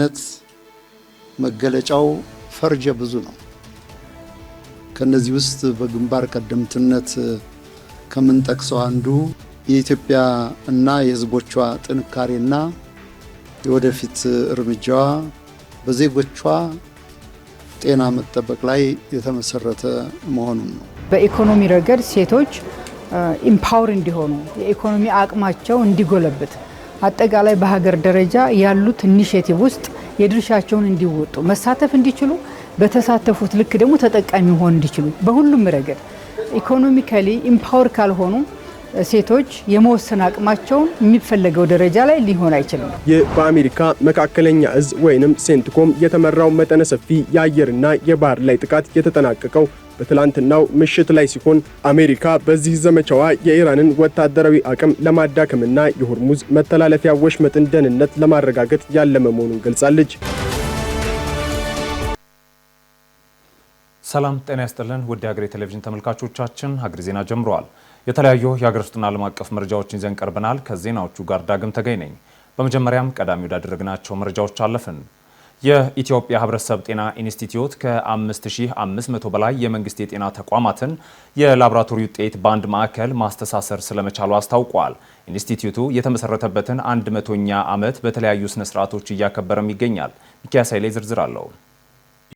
ደህንነት መገለጫው ፈርጀ ብዙ ነው። ከነዚህ ውስጥ በግንባር ቀደምትነት ከምንጠቅሰው አንዱ የኢትዮጵያ እና የሕዝቦቿ ጥንካሬና የወደፊት እርምጃዋ በዜጎቿ ጤና መጠበቅ ላይ የተመሰረተ መሆኑን ነው። በኢኮኖሚ ረገድ ሴቶች ኢምፓወር እንዲሆኑ የኢኮኖሚ አቅማቸው እንዲጎለብት አጠቃላይ በሀገር ደረጃ ያሉት ኢኒሼቲቭ ውስጥ የድርሻቸውን እንዲወጡ መሳተፍ እንዲችሉ በተሳተፉት ልክ ደግሞ ተጠቃሚ መሆን እንዲችሉ በሁሉም ረገድ ኢኮኖሚካሊ ኢምፓወር ካልሆኑ ሴቶች የመወሰን አቅማቸውን የሚፈለገው ደረጃ ላይ ሊሆን አይችልም። በአሜሪካ መካከለኛ እዝ ወይንም ሴንትኮም የተመራው መጠነ ሰፊ የአየርና የባህር ላይ ጥቃት የተጠናቀቀው በትላንትናው ምሽት ላይ ሲሆን አሜሪካ በዚህ ዘመቻዋ የኢራንን ወታደራዊ አቅም ለማዳከምና የሆርሙዝ መተላለፊያ ወሽመጥን ደህንነት ለማረጋገጥ ያለመ መሆኑን ገልጻለች። ሰላም ጤና ይስጥልን ውድ የሀገሬ ቴሌቪዥን ተመልካቾቻችን፣ ሀገሬ ዜና ጀምሯል። የተለያዩ የሀገር ውስጥና ዓለም አቀፍ መረጃዎችን ይዘን ቀርበናል። ከዜናዎቹ ጋር ዳግም ተገኝ ነኝ። በመጀመሪያም ቀዳሚ ወዳደረግናቸው መረጃዎች አለፍን። የኢትዮጵያ ሕብረተሰብ ጤና ኢንስቲትዩት ከ5500 በላይ የመንግስት የጤና ተቋማትን የላቦራቶሪ ውጤት በአንድ ማዕከል ማስተሳሰር ስለመቻሉ አስታውቋል። ኢንስቲትዩቱ የተመሰረተበትን 100ኛ ዓመት በተለያዩ ስነ ስርዓቶች እያከበረም ይገኛል። ሚኪያስ ኃይሌ ዝርዝር አለው።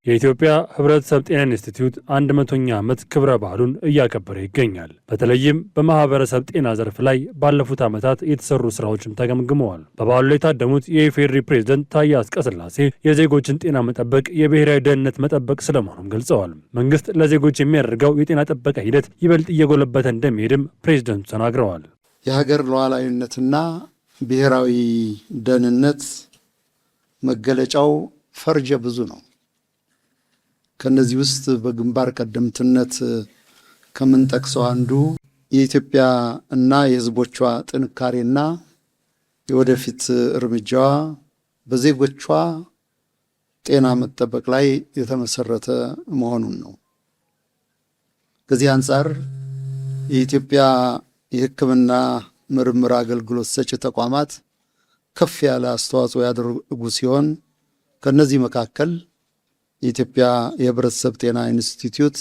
የኢትዮጵያ ሕብረተሰብ ጤና ኢንስቲትዩት 100ኛ ዓመት ክብረ በዓሉን እያከበረ ይገኛል። በተለይም በማህበረሰብ ጤና ዘርፍ ላይ ባለፉት ዓመታት የተሰሩ ስራዎችም ተገምግመዋል። በበዓሉ ላይ የታደሙት የኢፌዴሪ ፕሬዝዳንት ታዬ አጽቀሥላሴ የዜጎችን ጤና መጠበቅ የብሔራዊ ደህንነት መጠበቅ ስለመሆኑም ገልጸዋል። መንግስት ለዜጎች የሚያደርገው የጤና ጥበቃ ሂደት ይበልጥ እየጎለበተ እንደሚሄድም ፕሬዝዳንቱ ተናግረዋል። የሀገር ሉዓላዊነትና ብሔራዊ ደህንነት መገለጫው ፈርጀ ብዙ ነው። ከነዚህ ውስጥ በግንባር ቀደምትነት ከምንጠቅሰው አንዱ የኢትዮጵያ እና የሕዝቦቿ ጥንካሬና የወደፊት እርምጃዋ በዜጎቿ ጤና መጠበቅ ላይ የተመሰረተ መሆኑን ነው። ከዚህ አንጻር የኢትዮጵያ የሕክምና ምርምር አገልግሎት ሰጪ ተቋማት ከፍ ያለ አስተዋጽኦ ያደረጉ ሲሆን ከነዚህ መካከል የኢትዮጵያ የሕብረተሰብ ጤና ኢንስቲትዩት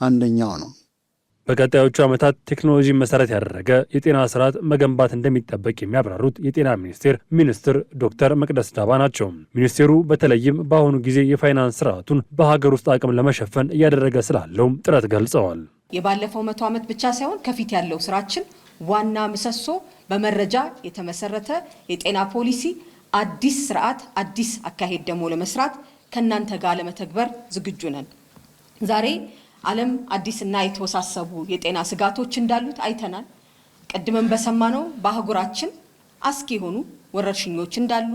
አንደኛው ነው። በቀጣዮቹ ዓመታት ቴክኖሎጂ መሰረት ያደረገ የጤና ስርዓት መገንባት እንደሚጠበቅ የሚያብራሩት የጤና ሚኒስትር ዶክተር መቅደስ ዳባ ናቸው። ሚኒስቴሩ በተለይም በአሁኑ ጊዜ የፋይናንስ ስርዓቱን በሀገር ውስጥ አቅም ለመሸፈን እያደረገ ስላለውም ጥረት ገልጸዋል። የባለፈው 100 ዓመት ብቻ ሳይሆን ከፊት ያለው ስራችን ዋና ምሰሶ በመረጃ የተመሰረተ የጤና ፖሊሲ፣ አዲስ ስርዓት፣ አዲስ አካሄድ ደግሞ ለመስራት ከናንተ ጋር ለመተግበር ዝግጁ ነን። ዛሬ ዓለም አዲስና የተወሳሰቡ የጤና ስጋቶች እንዳሉት አይተናል። ቀድመን በሰማነው በአህጉራችን አስኪ የሆኑ ወረርሽኞች እንዳሉ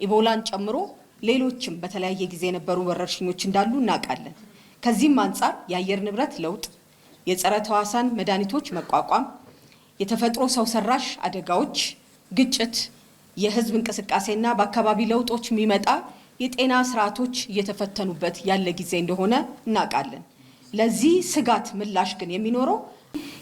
ኢቦላን ጨምሮ ሌሎችም በተለያየ ጊዜ የነበሩ ወረርሽኞች እንዳሉ እናውቃለን። ከዚህም አንጻር የአየር ንብረት ለውጥ፣ የጸረ ተዋሳን መድኃኒቶች መቋቋም፣ የተፈጥሮ ሰው ሰራሽ አደጋዎች፣ ግጭት፣ የህዝብ እንቅስቃሴና በአካባቢ ለውጦች የሚመጣ የጤና ስርዓቶች እየተፈተኑበት ያለ ጊዜ እንደሆነ እናውቃለን። ለዚህ ስጋት ምላሽ ግን የሚኖረው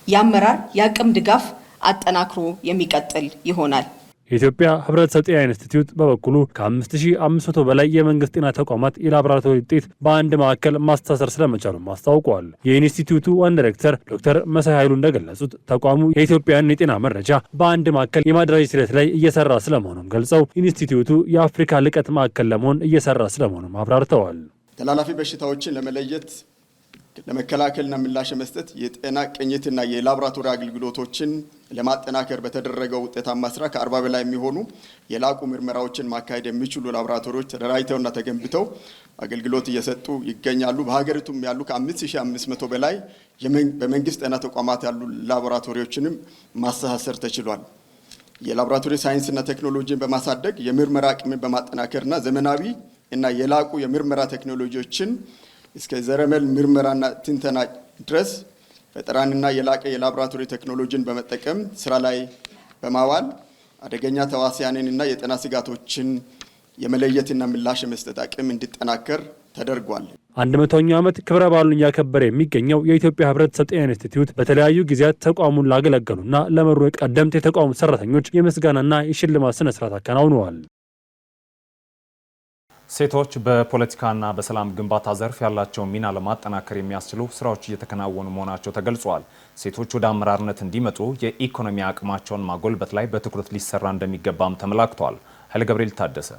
የአመራር የአቅም ድጋፍ አጠናክሮ የሚቀጥል ይሆናል። የኢትዮጵያ ሕብረተሰብ ጤና ኢንስቲትዩት በበኩሉ ከ5500 በላይ የመንግስት ጤና ተቋማት የላቦራቶሪ ውጤት በአንድ ማዕከል ማስተሳሰር ስለመቻሉም አስታውቀዋል። የኢንስቲትዩቱ ዋና ዳይሬክተር ዶክተር መሳይ ኃይሉ እንደገለጹት ተቋሙ የኢትዮጵያን የጤና መረጃ በአንድ ማዕከል የማደራጀት ሂደት ላይ እየሰራ ስለመሆኑም ገልጸው ኢንስቲትዩቱ የአፍሪካ ልቀት ማዕከል ለመሆን እየሰራ ስለመሆኑም አብራርተዋል። ተላላፊ በሽታዎችን ለመለየት ለመከላከልና ምላሽ መስጠት የጤና ቅኝትና የላቦራቶሪ አገልግሎቶችን ለማጠናከር በተደረገው ውጤታማ ስራ ከ40 በላይ የሚሆኑ የላቁ ምርመራዎችን ማካሄድ የሚችሉ ላቦራቶሪዎች ተደራጅተውና ተገንብተው አገልግሎት እየሰጡ ይገኛሉ። በሀገሪቱም ያሉ ከ5500 በላይ በመንግስት ጤና ተቋማት ያሉ ላቦራቶሪዎችንም ማስተሳሰር ተችሏል። የላቦራቶሪ ሳይንስና ቴክኖሎጂን በማሳደግ የምርመራ አቅምን በማጠናከርና ዘመናዊ እና የላቁ የምርመራ ቴክኖሎጂዎችን እስከ ዘረመል ምርመራና ትንተና ድረስ ፈጠራንና የላቀ የላቦራቶሪ ቴክኖሎጂን በመጠቀም ስራ ላይ በማዋል አደገኛ ተዋሲያንንና የጤና ስጋቶችን የመለየትና ምላሽ የመስጠት አቅም እንዲጠናከር ተደርጓል። 100ኛው ዓመት ክብረ በዓሉን እያከበረ የሚገኘው የኢትዮጵያ ሕብረተሰብ ጤና ኢንስቲትዩት በተለያዩ ጊዜያት ተቋሙን ላገለገሉና ለመሩ ቀደምት የተቋሙ ሰራተኞች የምስጋናና የሽልማት ስነ ስርዓት አከናውነዋል። ሴቶች በፖለቲካና በሰላም ግንባታ ዘርፍ ያላቸውን ሚና ለማጠናከር የሚያስችሉ ስራዎች እየተከናወኑ መሆናቸው ተገልጿል። ሴቶች ወደ አመራርነት እንዲመጡ የኢኮኖሚ አቅማቸውን ማጎልበት ላይ በትኩረት ሊሰራ እንደሚገባም ተመላክቷል። ኃይለ ገብርኤል ታደሰ።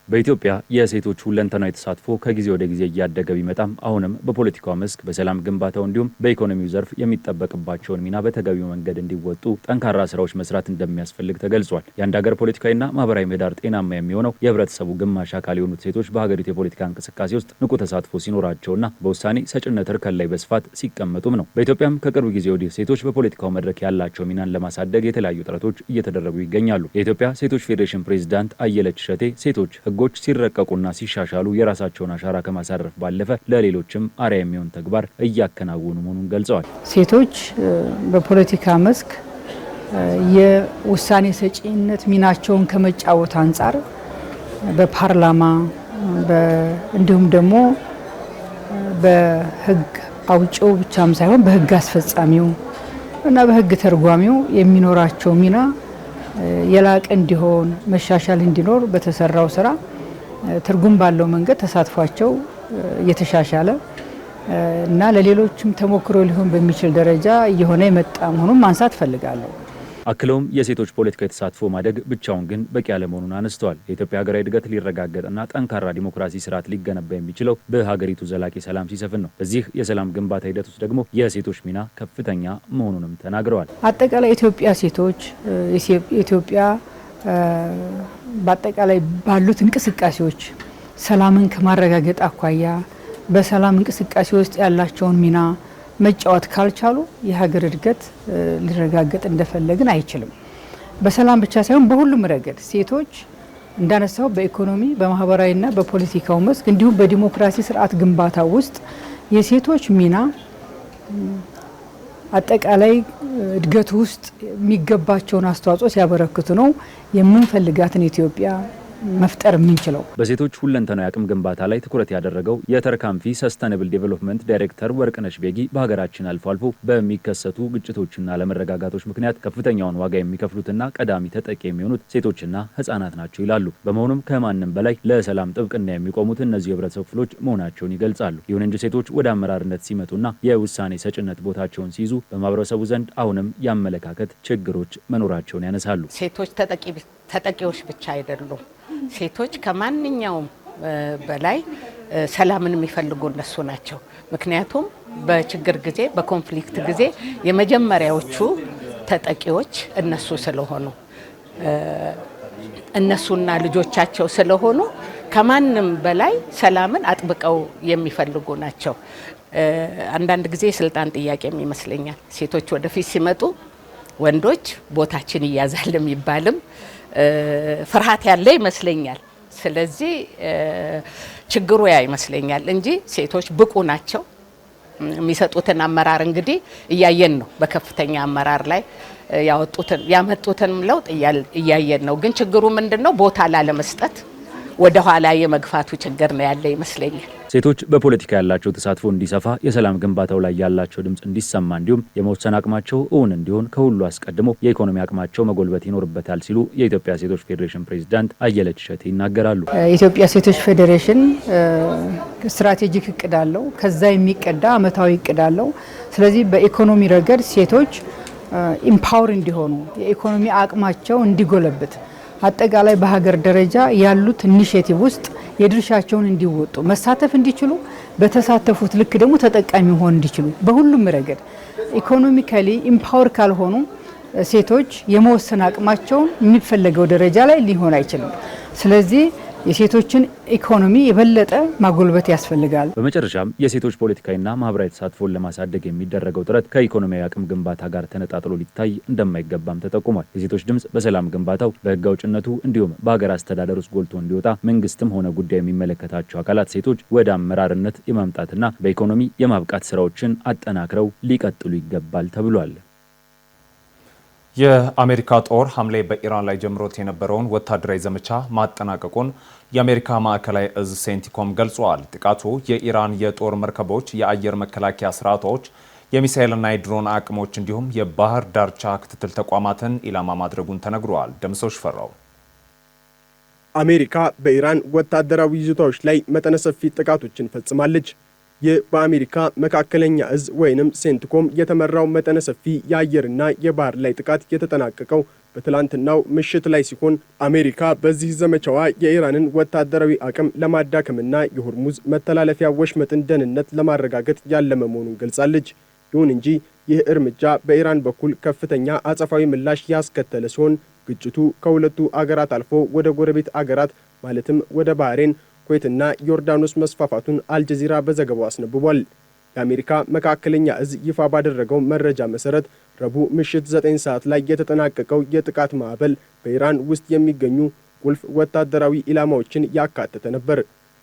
በኢትዮጵያ የሴቶች ሁለንተናዊ ተሳትፎ ከጊዜ ወደ ጊዜ እያደገ ቢመጣም አሁንም በፖለቲካው መስክ በሰላም ግንባታው እንዲሁም በኢኮኖሚው ዘርፍ የሚጠበቅባቸውን ሚና በተገቢው መንገድ እንዲወጡ ጠንካራ ስራዎች መስራት እንደሚያስፈልግ ተገልጿል። የአንድ ሀገር ፖለቲካዊና ማህበራዊ ምህዳር ጤናማ የሚሆነው የህብረተሰቡ ግማሽ አካል የሆኑት ሴቶች በሀገሪቱ የፖለቲካ እንቅስቃሴ ውስጥ ንቁ ተሳትፎ ሲኖራቸውና በውሳኔ ሰጭነት እርከን ላይ በስፋት ሲቀመጡም ነው። በኢትዮጵያም ከቅርብ ጊዜ ወዲህ ሴቶች በፖለቲካው መድረክ ያላቸው ሚናን ለማሳደግ የተለያዩ ጥረቶች እየተደረጉ ይገኛሉ። የኢትዮጵያ ሴቶች ፌዴሬሽን ፕሬዝዳንት አየለች እሸቴ ሴቶች ህጎች ሲረቀቁና ሲሻሻሉ የራሳቸውን አሻራ ከማሳረፍ ባለፈ ለሌሎችም አርአያ የሚሆን ተግባር እያከናወኑ መሆኑን ገልጸዋል። ሴቶች በፖለቲካ መስክ የውሳኔ ሰጪነት ሚናቸውን ከመጫወት አንጻር በፓርላማ እንዲሁም ደግሞ በህግ አውጪው ብቻም ሳይሆን በህግ አስፈጻሚው እና በህግ ተርጓሚው የሚኖራቸው ሚና የላቀ እንዲሆን መሻሻል እንዲኖር በተሰራው ስራ ትርጉም ባለው መንገድ ተሳትፏቸው እየተሻሻለ እና ለሌሎችም ተሞክሮ ሊሆን በሚችል ደረጃ እየሆነ የመጣ መሆኑን ማንሳት ፈልጋለሁ። አክለውም የሴቶች ፖለቲካዊ ተሳትፎ ማደግ ብቻውን ግን በቂ ያለመሆኑን አነስተዋል። የኢትዮጵያ ሀገራዊ እድገት ሊረጋገጥና ጠንካራ ዲሞክራሲ ስርዓት ሊገነባ የሚችለው በሀገሪቱ ዘላቂ ሰላም ሲሰፍን ነው። በዚህ የሰላም ግንባታ ሂደት ውስጥ ደግሞ የሴቶች ሚና ከፍተኛ መሆኑንም ተናግረዋል። አጠቃላይ ኢትዮጵያ ሴቶች ኢትዮጵያ በአጠቃላይ ባሉት እንቅስቃሴዎች ሰላምን ከማረጋገጥ አኳያ በሰላም እንቅስቃሴ ውስጥ ያላቸውን ሚና መጫወት ካልቻሉ የሀገር እድገት ሊረጋገጥ እንደፈለግን አይችልም። በሰላም ብቻ ሳይሆን በሁሉም ረገድ ሴቶች እንዳነሳው በኢኮኖሚ በማህበራዊና በፖለቲካው መስክ እንዲሁም በዲሞክራሲ ስርዓት ግንባታ ውስጥ የሴቶች ሚና አጠቃላይ እድገት ውስጥ የሚገባቸውን አስተዋጽኦ ሲያበረክቱ ነው የምንፈልጋትን ኢትዮጵያ መፍጠር የምንችለው። በሴቶች ሁለንተናዊ አቅም ግንባታ ላይ ትኩረት ያደረገው የተርካምፊ ሰስተነብል ዴቨሎፕመንት ዳይሬክተር ወርቅነሽ ቤጊ በሀገራችን አልፎ አልፎ በሚከሰቱ ግጭቶችና አለመረጋጋቶች ምክንያት ከፍተኛውን ዋጋ የሚከፍሉትና ቀዳሚ ተጠቂ የሚሆኑት ሴቶችና ህጻናት ናቸው ይላሉ። በመሆኑም ከማንም በላይ ለሰላም ጥብቅና የሚቆሙት እነዚህ የህብረተሰብ ክፍሎች መሆናቸውን ይገልጻሉ። ይሁን እንጂ ሴቶች ወደ አመራርነት ሲመጡና የውሳኔ ሰጭነት ቦታቸውን ሲይዙ በማህበረሰቡ ዘንድ አሁንም ያመለካከት ችግሮች መኖራቸውን ያነሳሉ። ሴቶች ተጠቂዎች ብቻ አይደሉም። ሴቶች ከማንኛውም በላይ ሰላምን የሚፈልጉ እነሱ ናቸው። ምክንያቱም በችግር ጊዜ በኮንፍሊክት ጊዜ የመጀመሪያዎቹ ተጠቂዎች እነሱ ስለሆኑ እነሱና ልጆቻቸው ስለሆኑ ከማንም በላይ ሰላምን አጥብቀው የሚፈልጉ ናቸው። አንዳንድ ጊዜ የስልጣን ጥያቄም ይመስለኛል። ሴቶች ወደፊት ሲመጡ ወንዶች ቦታችን ይያዛል የሚባልም ፍርሃት ያለ ይመስለኛል። ስለዚህ ችግሩ ያ ይመስለኛል እንጂ ሴቶች ብቁ ናቸው። የሚሰጡትን አመራር እንግዲህ እያየን ነው። በከፍተኛ አመራር ላይ ያመጡትን ለውጥ እያየን ነው። ግን ችግሩ ምንድነው? ቦታ ላለመስጠት ወደ ኋላ የመግፋቱ ችግር ነው ያለ ይመስለኛል። ሴቶች በፖለቲካ ያላቸው ተሳትፎ እንዲሰፋ፣ የሰላም ግንባታው ላይ ያላቸው ድምጽ እንዲሰማ እንዲሁም የመወሰን አቅማቸው እውን እንዲሆን ከሁሉ አስቀድሞ የኢኮኖሚ አቅማቸው መጎልበት ይኖርበታል ሲሉ የኢትዮጵያ ሴቶች ፌዴሬሽን ፕሬዝዳንት አየለች እሸቴ ይናገራሉ። የኢትዮጵያ ሴቶች ፌዴሬሽን ስትራቴጂክ እቅድ አለው። ከዛ የሚቀዳ አመታዊ እቅድ አለው። ስለዚህ በኢኮኖሚ ረገድ ሴቶች ኢምፓወር እንዲሆኑ የኢኮኖሚ አቅማቸው እንዲጎለብት አጠቃላይ በሀገር ደረጃ ያሉት ኢኒሼቲቭ ውስጥ የድርሻቸውን እንዲወጡ መሳተፍ እንዲችሉ በተሳተፉት ልክ ደግሞ ተጠቃሚ መሆን እንዲችሉ በሁሉም ረገድ ኢኮኖሚካሊ ኢምፓወር ካልሆኑ ሴቶች የመወሰን አቅማቸውን የሚፈለገው ደረጃ ላይ ሊሆን አይችልም። ስለዚህ የሴቶችን ኢኮኖሚ የበለጠ ማጎልበት ያስፈልጋል። በመጨረሻም የሴቶች ፖለቲካዊና ማህበራዊ ተሳትፎን ለማሳደግ የሚደረገው ጥረት ከኢኮኖሚያዊ አቅም ግንባታ ጋር ተነጣጥሎ ሊታይ እንደማይገባም ተጠቁሟል። የሴቶች ድምጽ በሰላም ግንባታው በህግ አውጭነቱ እንዲሁም በሀገር አስተዳደር ውስጥ ጎልቶ እንዲወጣ መንግስትም ሆነ ጉዳይ የሚመለከታቸው አካላት ሴቶች ወደ አመራርነት የማምጣትና በኢኮኖሚ የማብቃት ስራዎችን አጠናክረው ሊቀጥሉ ይገባል ተብሏል። የአሜሪካ ጦር ሐምሌ በኢራን ላይ ጀምሮት የነበረውን ወታደራዊ ዘመቻ ማጠናቀቁን የአሜሪካ ማዕከላዊ እዝ ሴንቲኮም ገልጿል። ጥቃቱ የኢራን የጦር መርከቦች፣ የአየር መከላከያ ስርዓቶች፣ የሚሳኤልና የድሮን አቅሞች እንዲሁም የባህር ዳርቻ ክትትል ተቋማትን ኢላማ ማድረጉን ተነግሯል። ደምሶሽ ፈራው አሜሪካ በኢራን ወታደራዊ ይዞታዎች ላይ መጠነ ሰፊ ጥቃቶችን ፈጽማለች። ይህ በአሜሪካ መካከለኛ እዝ ወይንም ሴንትኮም የተመራው መጠነ ሰፊ የአየርና የባህር ላይ ጥቃት የተጠናቀቀው በትላንትናው ምሽት ላይ ሲሆን አሜሪካ በዚህ ዘመቻዋ የኢራንን ወታደራዊ አቅም ለማዳከምና የሆርሙዝ መተላለፊያ ወሽመጥን ደህንነት ለማረጋገጥ ያለመ መሆኑን ገልጻለች። ይሁን እንጂ ይህ እርምጃ በኢራን በኩል ከፍተኛ አጸፋዊ ምላሽ ያስከተለ ሲሆን ግጭቱ ከሁለቱ አገራት አልፎ ወደ ጎረቤት አገራት ማለትም ወደ ባህሬን፣ ኩዌትና ዮርዳኖስ መስፋፋቱን አልጀዚራ በዘገባው አስነብቧል። የአሜሪካ መካከለኛ እዝ ይፋ ባደረገው መረጃ መሰረት ረቡዕ ምሽት 9 ሰዓት ላይ የተጠናቀቀው የጥቃት ማዕበል በኢራን ውስጥ የሚገኙ ቁልፍ ወታደራዊ ኢላማዎችን ያካተተ ነበር።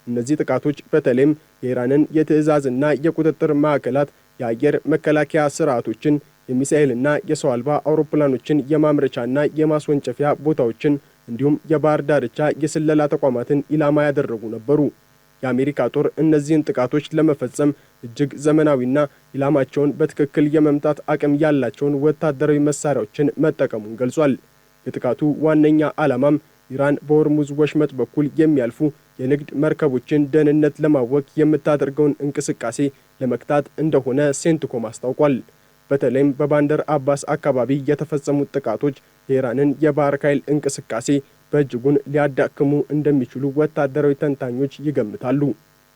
እነዚህ ጥቃቶች በተለይም የኢራንን የትዕዛዝና የቁጥጥር ማዕከላት፣ የአየር መከላከያ ስርዓቶችን፣ የሚሳኤልና የሰው አልባ አውሮፕላኖችን የማምረቻና የማስወንጨፊያ ቦታዎችን እንዲሁም የባህር ዳርቻ የስለላ ተቋማትን ኢላማ ያደረጉ ነበሩ። የአሜሪካ ጦር እነዚህን ጥቃቶች ለመፈጸም እጅግ ዘመናዊና ኢላማቸውን በትክክል የመምታት አቅም ያላቸውን ወታደራዊ መሳሪያዎችን መጠቀሙን ገልጿል። የጥቃቱ ዋነኛ ዓላማም ኢራን በሆርሙዝ ወሽመጥ በኩል የሚያልፉ የንግድ መርከቦችን ደህንነት ለማወክ የምታደርገውን እንቅስቃሴ ለመክታት እንደሆነ ሴንትኮም አስታውቋል። በተለይም በባንደር አባስ አካባቢ የተፈጸሙት ጥቃቶች የኢራንን የባህር ኃይል እንቅስቃሴ በእጅጉን ሊያዳክሙ እንደሚችሉ ወታደራዊ ተንታኞች ይገምታሉ።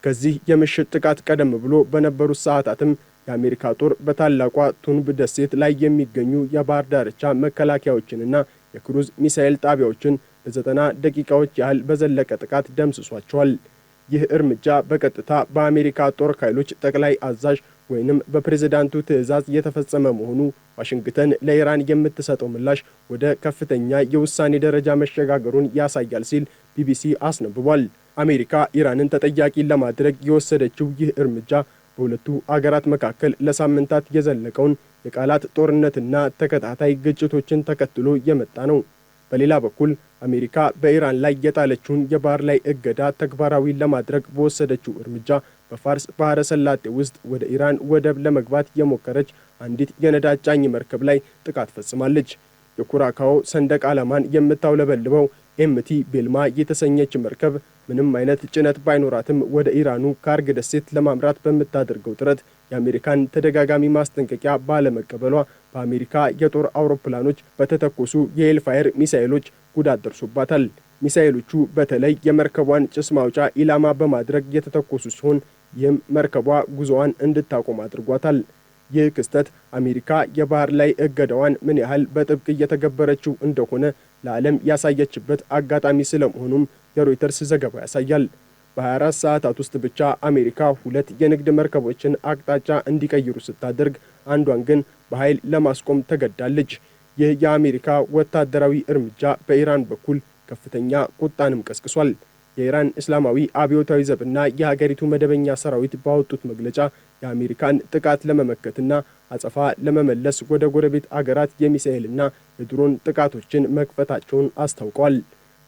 ከዚህ የምሽት ጥቃት ቀደም ብሎ በነበሩት ሰዓታትም የአሜሪካ ጦር በታላቋ ቱንብ ደሴት ላይ የሚገኙ የባህር ዳርቻ መከላከያዎችንና የክሩዝ ሚሳኤል ጣቢያዎችን ለ90 ደቂቃዎች ያህል በዘለቀ ጥቃት ደምስሷቸዋል። ይህ እርምጃ በቀጥታ በአሜሪካ ጦር ኃይሎች ጠቅላይ አዛዥ ወይንም በፕሬዝዳንቱ ትዕዛዝ የተፈጸመ መሆኑ ዋሽንግተን ለኢራን የምትሰጠው ምላሽ ወደ ከፍተኛ የውሳኔ ደረጃ መሸጋገሩን ያሳያል ሲል ቢቢሲ አስነብቧል። አሜሪካ ኢራንን ተጠያቂ ለማድረግ የወሰደችው ይህ እርምጃ በሁለቱ አገራት መካከል ለሳምንታት የዘለቀውን የቃላት ጦርነትና ተከታታይ ግጭቶችን ተከትሎ የመጣ ነው። በሌላ በኩል አሜሪካ በኢራን ላይ የጣለችውን የባህር ላይ እገዳ ተግባራዊ ለማድረግ በወሰደችው እርምጃ በፋርስ ባህረ ሰላጤ ውስጥ ወደ ኢራን ወደብ ለመግባት የሞከረች አንዲት የነዳጅ ጫኝ መርከብ ላይ ጥቃት ፈጽማለች። የኩራካኦ ሰንደቅ ዓላማን የምታውለበልበው ኤምቲ ቤልማ የተሰኘች መርከብ ምንም አይነት ጭነት ባይኖራትም ወደ ኢራኑ ካርግ ደሴት ለማምራት በምታደርገው ጥረት የአሜሪካን ተደጋጋሚ ማስጠንቀቂያ ባለመቀበሏ በአሜሪካ የጦር አውሮፕላኖች በተተኮሱ የሄልፋየር ሚሳኤሎች ጉዳት ደርሶባታል። ሚሳኤሎቹ በተለይ የመርከቧን ጭስ ማውጫ ኢላማ በማድረግ የተተኮሱ ሲሆን ይህም መርከቧ ጉዞዋን እንድታቆም አድርጓታል። ይህ ክስተት አሜሪካ የባህር ላይ እገዳዋን ምን ያህል በጥብቅ እየተገበረችው እንደሆነ ለዓለም ያሳየችበት አጋጣሚ ስለመሆኑም የሮይተርስ ዘገባ ያሳያል። በ24 ሰዓታት ውስጥ ብቻ አሜሪካ 2 የንግድ መርከቦችን አቅጣጫ እንዲቀይሩ ስታደርግ አንዷን ግን በኃይል ለማስቆም ተገዳለች። ይህ የአሜሪካ ወታደራዊ እርምጃ በኢራን በኩል ከፍተኛ ቁጣንም ቀስቅሷል። የኢራን እስላማዊ አብዮታዊ ዘብና የሀገሪቱ መደበኛ ሰራዊት ባወጡት መግለጫ የአሜሪካን ጥቃት ለመመከትና አጸፋ ለመመለስ ወደ ጎረቤት አገራት የሚሳኤልና የድሮን ጥቃቶችን መክፈታቸውን አስታውቀዋል።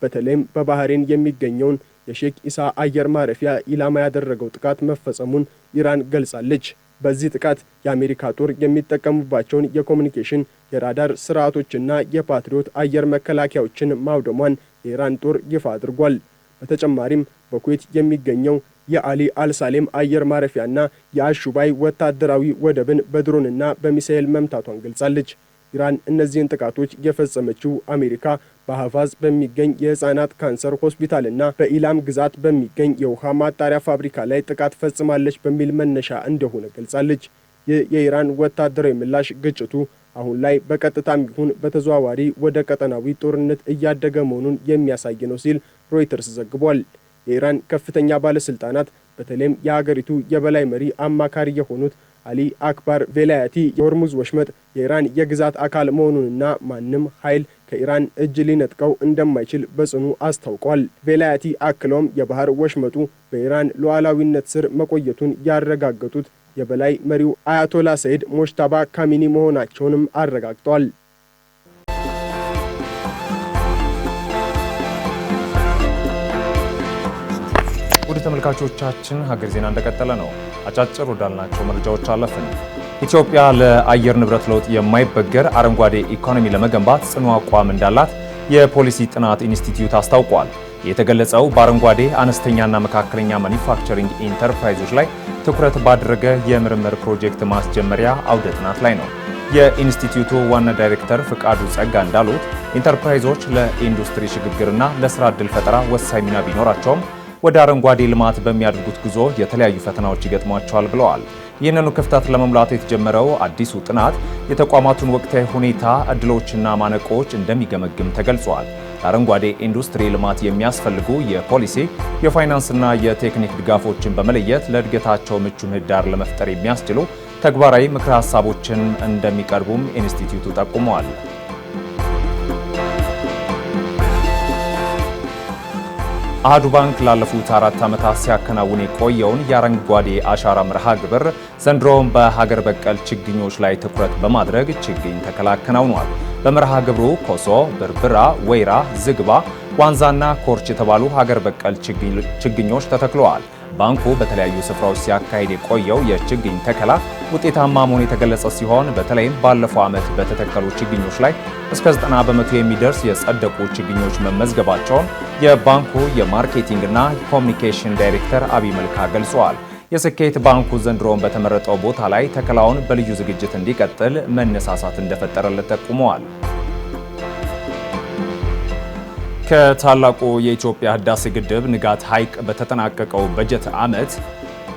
በተለይም በባህሬን የሚገኘውን የሼክ ኢሳ አየር ማረፊያ ኢላማ ያደረገው ጥቃት መፈጸሙን ኢራን ገልጻለች። በዚህ ጥቃት የአሜሪካ ጦር የሚጠቀሙባቸውን የኮሙኒኬሽን፣ የራዳር ስርዓቶችና የፓትሪዮት አየር መከላከያዎችን ማውደሟን የኢራን ጦር ይፋ አድርጓል። በተጨማሪም በኩዌት የሚገኘው የአሊ አልሳሌም አየር ማረፊያና የአሹባይ ወታደራዊ ወደብን በድሮንና በሚሳኤል መምታቷን ገልጻለች። ኢራን እነዚህን ጥቃቶች የፈጸመችው አሜሪካ በሐፋዝ በሚገኝ የህፃናት ካንሰር ሆስፒታልና በኢላም ግዛት በሚገኝ የውሃ ማጣሪያ ፋብሪካ ላይ ጥቃት ፈጽማለች በሚል መነሻ እንደሆነ ገልጻለች። ይህ የኢራን ወታደራዊ ምላሽ ግጭቱ አሁን ላይ በቀጥታም ይሁን በተዘዋዋሪ ወደ ቀጠናዊ ጦርነት እያደገ መሆኑን የሚያሳይ ነው ሲል ሮይተርስ ዘግቧል። የኢራን ከፍተኛ ባለስልጣናት በተለይም የሀገሪቱ የበላይ መሪ አማካሪ የሆኑት አሊ አክባር ቬላያቲ የሆርሙዝ ወሽመጥ የኢራን የግዛት አካል መሆኑንና ማንም ኃይል ከኢራን እጅ ሊነጥቀው እንደማይችል በጽኑ አስታውቋል። ቬላያቲ አክለውም የባህር ወሽመጡ በኢራን ሉዓላዊነት ስር መቆየቱን ያረጋገጡት የበላይ መሪው አያቶላ ሰይድ ሞሽታባ ካሚኒ መሆናቸውንም አረጋግጠዋል። ውድ ተመልካቾቻችን ሀገር ዜና እንደቀጠለ ነው። አጫጭር ወዳልናቸው መረጃዎች አለፍን። ኢትዮጵያ ለአየር ንብረት ለውጥ የማይበገር አረንጓዴ ኢኮኖሚ ለመገንባት ጽኑ አቋም እንዳላት የፖሊሲ ጥናት ኢንስቲትዩት አስታውቋል። የተገለጸው በአረንጓዴ አነስተኛና መካከለኛ ማኒፋክቸሪንግ ኢንተርፕራይዞች ላይ ትኩረት ባደረገ የምርምር ፕሮጀክት ማስጀመሪያ አውደ ጥናት ላይ ነው። የኢንስቲትዩቱ ዋና ዳይሬክተር ፍቃዱ ጸጋ እንዳሉት ኢንተርፕራይዞች ለኢንዱስትሪ ሽግግርና ለስራ ዕድል ፈጠራ ወሳኝ ሚና ቢኖራቸውም ወደ አረንጓዴ ልማት በሚያደርጉት ጉዞ የተለያዩ ፈተናዎች ይገጥሟቸዋል ብለዋል። ይህንኑ ክፍተት ለመሙላት የተጀመረው አዲሱ ጥናት የተቋማቱን ወቅታዊ ሁኔታ፣ ዕድሎችና ማነቆዎች እንደሚገመግም ተገልጿል። ለአረንጓዴ ኢንዱስትሪ ልማት የሚያስፈልጉ የፖሊሲ የፋይናንስና የቴክኒክ ድጋፎችን በመለየት ለእድገታቸው ምቹ ምህዳር ለመፍጠር የሚያስችሉ ተግባራዊ ምክረ ሀሳቦችን እንደሚቀርቡም ኢንስቲትዩቱ ጠቁመዋል። አሃዱ ባንክ ላለፉት 4 ዓመታት ሲያከናውን የቆየውን የአረንጓዴ አሻራ መርሃ ግብር ዘንድሮም በሀገር በቀል ችግኞች ላይ ትኩረት በማድረግ ችግኝ ተከላ አከናውኗል። በመርሃ ግብሩ ኮሶ፣ ብርብራ፣ ወይራ፣ ዝግባ፣ ዋንዛና ኮርች የተባሉ ሀገር በቀል ችግኞች ተተክለዋል። ባንኩ በተለያዩ ስፍራዎች ሲያካሂድ የቆየው የችግኝ ተከላ ውጤታማ መሆኑ የተገለጸ ሲሆን በተለይም ባለፈው ዓመት በተተከሉ ችግኞች ላይ እስከ 90 በመቶ የሚደርስ የጸደቁ ችግኞች መመዝገባቸውን የባንኩ የማርኬቲንግና ኮሚኒኬሽን ዳይሬክተር አብይ መልካ ገልጸዋል። የስኬት ባንኩ ዘንድሮውን በተመረጠው ቦታ ላይ ተከላውን በልዩ ዝግጅት እንዲቀጥል መነሳሳት እንደፈጠረለት ጠቁመዋል። ከታላቁ የኢትዮጵያ ህዳሴ ግድብ ንጋት ሐይቅ በተጠናቀቀው በጀት ዓመት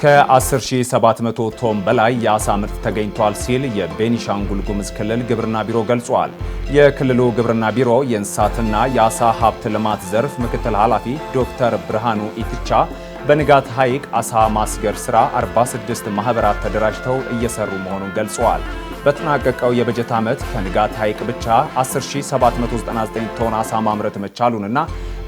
ከ10,700 ቶን በላይ የአሳ ምርት ተገኝቷል ሲል የቤኒሻንጉል ጉሙዝ ክልል ግብርና ቢሮ ገልጿል። የክልሉ ግብርና ቢሮ የእንስሳትና የአሳ ሀብት ልማት ዘርፍ ምክትል ኃላፊ ዶክተር ብርሃኑ ኢትቻ በንጋት ሐይቅ አሳ ማስገር ሥራ 46 ማህበራት ተደራጅተው እየሰሩ መሆኑን ገልጸዋል። በተጠናቀቀው የበጀት ዓመት ከንጋት ሐይቅ ብቻ 10,799 ቶን አሳ ማምረት መቻሉንና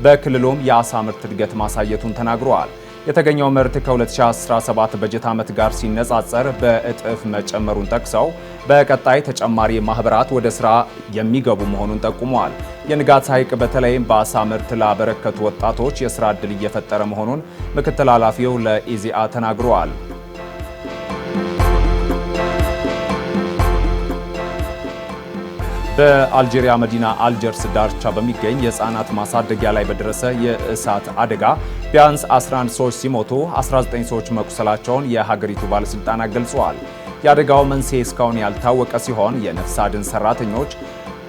በክልሉም የአሳ ምርት እድገት ማሳየቱን ተናግረዋል። የተገኘው ምርት ከ2017 በጀት ዓመት ጋር ሲነጻጸር በእጥፍ መጨመሩን ጠቅሰው በቀጣይ ተጨማሪ ማህበራት ወደ ስራ የሚገቡ መሆኑን ጠቁመዋል። የንጋት ሐይቅ በተለይም በአሳ ምርት ላበረከቱ ወጣቶች የስራ ዕድል እየፈጠረ መሆኑን ምክትል ኃላፊው ለኢዜአ ተናግረዋል። በአልጄሪያ መዲና አልጀርስ ዳርቻ በሚገኝ የህፃናት ማሳደጊያ ላይ በደረሰ የእሳት አደጋ ቢያንስ 11 ሰዎች ሲሞቱ 19 ሰዎች መቁሰላቸውን የሀገሪቱ ባለስልጣናት ገልጸዋል። የአደጋው መንስኤ እስካሁን ያልታወቀ ሲሆን የነፍስ አድን ሰራተኞች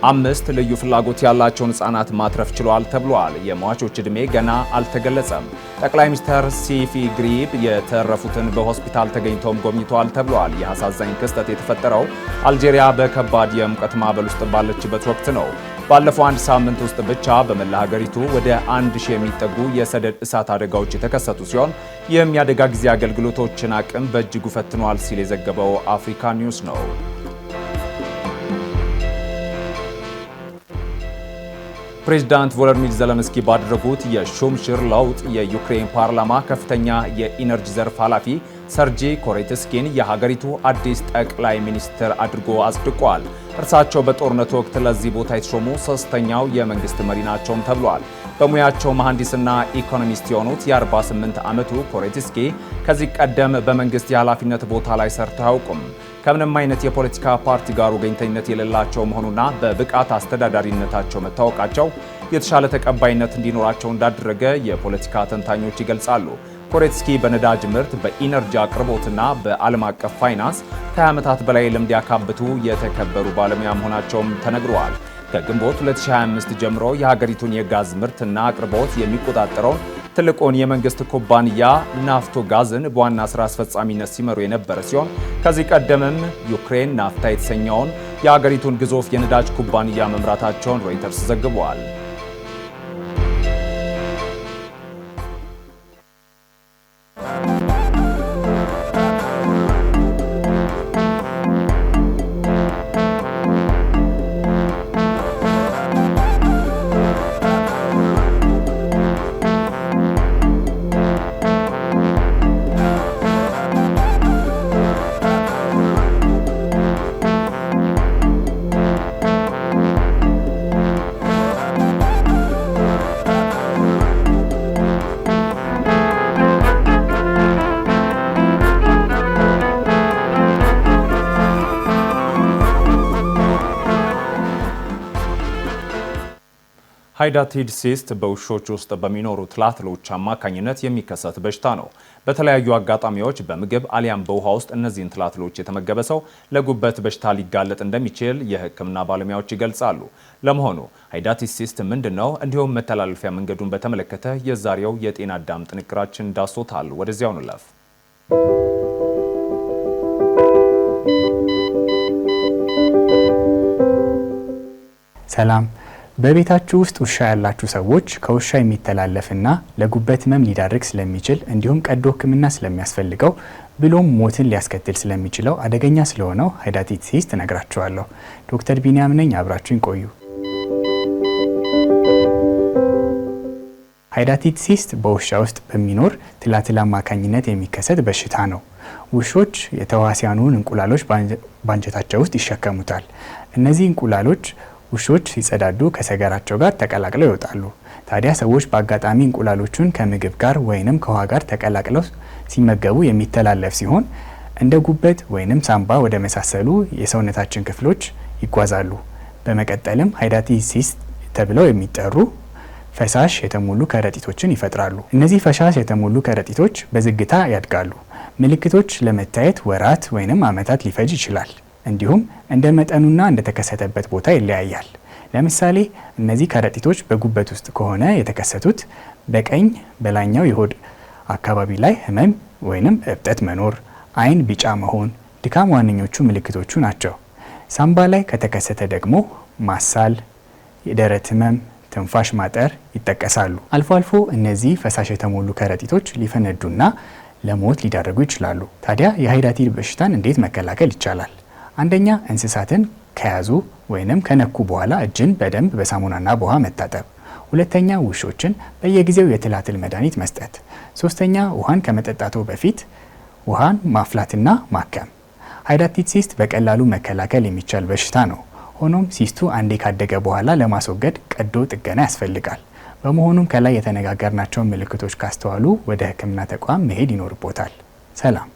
5 ልዩ ፍላጎት ያላቸውን ህፃናት ማትረፍ ችሏል ተብሏል። የሟቾች ዕድሜ ገና አልተገለጸም። ጠቅላይ ሚኒስትር ሲፊ ግሪብ የተረፉትን በሆስፒታል ተገኝተውም ጎብኝተዋል ተብሏል። የአሳዛኝ ክስተት የተፈጠረው አልጄሪያ በከባድ የሙቀት ማዕበል ውስጥ ባለችበት ወቅት ነው። ባለፈው አንድ ሳምንት ውስጥ ብቻ በመላ ሀገሪቱ ወደ 1000 የሚጠጉ የሰደድ እሳት አደጋዎች የተከሰቱ ሲሆን ይህም የአደጋ ጊዜ አገልግሎቶችን አቅም በእጅጉ ፈትኗል ሲል የዘገበው አፍሪካ ኒውስ ነው። ፕሬዚዳንት ቮሎዲሚር ዘለንስኪ ባደረጉት የሹምሽር ለውጥ የዩክሬን ፓርላማ ከፍተኛ የኢነርጂ ዘርፍ ኃላፊ ሰርጂ ኮሬትስኪን የሀገሪቱ አዲስ ጠቅላይ ሚኒስትር አድርጎ አጽድቋል። እርሳቸው በጦርነቱ ወቅት ለዚህ ቦታ የተሾሙ ሶስተኛው የመንግስት መሪ ናቸውም ተብሏል። በሙያቸው መሐንዲስና ኢኮኖሚስት የሆኑት የ48 ዓመቱ ኮሬትስኪ ከዚህ ቀደም በመንግስት የኃላፊነት ቦታ ላይ ሰርተው አያውቁም። ከምንም አይነት የፖለቲካ ፓርቲ ጋር ወገኝተኝነት የሌላቸው መሆኑና በብቃት አስተዳዳሪነታቸው መታወቃቸው የተሻለ ተቀባይነት እንዲኖራቸው እንዳደረገ የፖለቲካ ተንታኞች ይገልጻሉ። ኮሬትስኪ በነዳጅ ምርት፣ በኢነርጂ አቅርቦትና በዓለም አቀፍ ፋይናንስ ከ20 ዓመታት በላይ ልምድ ያካበቱ የተከበሩ ባለሙያ መሆናቸውም ተነግረዋል። ከግንቦት 2025 ጀምሮ የሀገሪቱን የጋዝ ምርትና አቅርቦት የሚቆጣጠረውን ትልቁን የመንግስት ኩባንያ ናፍቶ ጋዝን በዋና ስራ አስፈጻሚነት ሲመሩ የነበረ ሲሆን ከዚህ ቀደምም ዩክሬን ናፍታ የተሰኘውን የሀገሪቱን ግዙፍ የነዳጅ ኩባንያ መምራታቸውን ሮይተርስ ዘግቧል። ሃይዳቲድ ሲስት በውሾች ውስጥ በሚኖሩ ትላትሎች አማካኝነት የሚከሰት በሽታ ነው። በተለያዩ አጋጣሚዎች በምግብ አሊያም በውሃ ውስጥ እነዚህን ትላትሎች የተመገበ ሰው ለጉበት በሽታ ሊጋለጥ እንደሚችል የሕክምና ባለሙያዎች ይገልጻሉ። ለመሆኑ ሃይዳቲድ ሲስት ምንድን ነው? እንዲሁም መተላለፊያ መንገዱን በተመለከተ የዛሬው የጤና አዳም ጥንቅራችን ዳሶታል። ወደዚያው እንለፍ። ሰላም። በቤታችሁ ውስጥ ውሻ ያላችሁ ሰዎች ከውሻ የሚተላለፍና ለጉበት ህመም ሊዳርግ ስለሚችል እንዲሁም ቀዶ ሕክምና ስለሚያስፈልገው ብሎም ሞትን ሊያስከትል ስለሚችለው አደገኛ ስለሆነው ሃይዳቲድ ሲስት እነግራችኋለሁ። ዶክተር ቢኒያም ነኝ፣ አብራችሁን ቆዩ። ሃይዳቲድ ሲስት በውሻ ውስጥ በሚኖር ትላትል አማካኝነት የሚከሰት በሽታ ነው። ውሾች የተዋሲያኑን እንቁላሎች ባንጀታቸው ውስጥ ይሸከሙታል። እነዚህ እንቁላሎች ውሾች ሲጸዳዱ ከሰገራቸው ጋር ተቀላቅለው ይወጣሉ። ታዲያ ሰዎች በአጋጣሚ እንቁላሎቹን ከምግብ ጋር ወይንም ከውሃ ጋር ተቀላቅለው ሲመገቡ የሚተላለፍ ሲሆን እንደ ጉበት ወይንም ሳምባ ወደ መሳሰሉ የሰውነታችን ክፍሎች ይጓዛሉ። በመቀጠልም ሃይዳቲድ ሲስት ተብለው የሚጠሩ ፈሳሽ የተሞሉ ከረጢቶችን ይፈጥራሉ። እነዚህ ፈሳሽ የተሞሉ ከረጢቶች በዝግታ ያድጋሉ። ምልክቶች ለመታየት ወራት ወይንም ዓመታት ሊፈጅ ይችላል። እንዲሁም እንደ መጠኑና እንደተከሰተበት ቦታ ይለያያል። ለምሳሌ እነዚህ ከረጢቶች በጉበት ውስጥ ከሆነ የተከሰቱት በቀኝ በላይኛው የሆድ አካባቢ ላይ ህመም ወይንም እብጠት መኖር፣ አይን ቢጫ መሆን፣ ድካም ዋነኞቹ ምልክቶቹ ናቸው። ሳምባ ላይ ከተከሰተ ደግሞ ማሳል፣ የደረት ህመም፣ ትንፋሽ ማጠር ይጠቀሳሉ። አልፎ አልፎ እነዚህ ፈሳሽ የተሞሉ ከረጢቶች ሊፈነዱና ለሞት ሊዳረጉ ይችላሉ። ታዲያ የሃይዳቲድ በሽታን እንዴት መከላከል ይቻላል? አንደኛ፣ እንስሳትን ከያዙ ወይንም ከነኩ በኋላ እጅን በደንብ በሳሙናና በውሃ መታጠብ። ሁለተኛ፣ ውሾችን በየጊዜው የትላትል መድኃኒት መስጠት። ሶስተኛ፣ ውሃን ከመጠጣቱ በፊት ውሃን ማፍላትና ማከም። ሃይዳቲድ ሲስት በቀላሉ መከላከል የሚቻል በሽታ ነው። ሆኖም ሲስቱ አንዴ ካደገ በኋላ ለማስወገድ ቀዶ ጥገና ያስፈልጋል። በመሆኑም ከላይ የተነጋገርናቸውን ምልክቶች ካስተዋሉ ወደ ሕክምና ተቋም መሄድ ይኖርቦታል። ሰላም።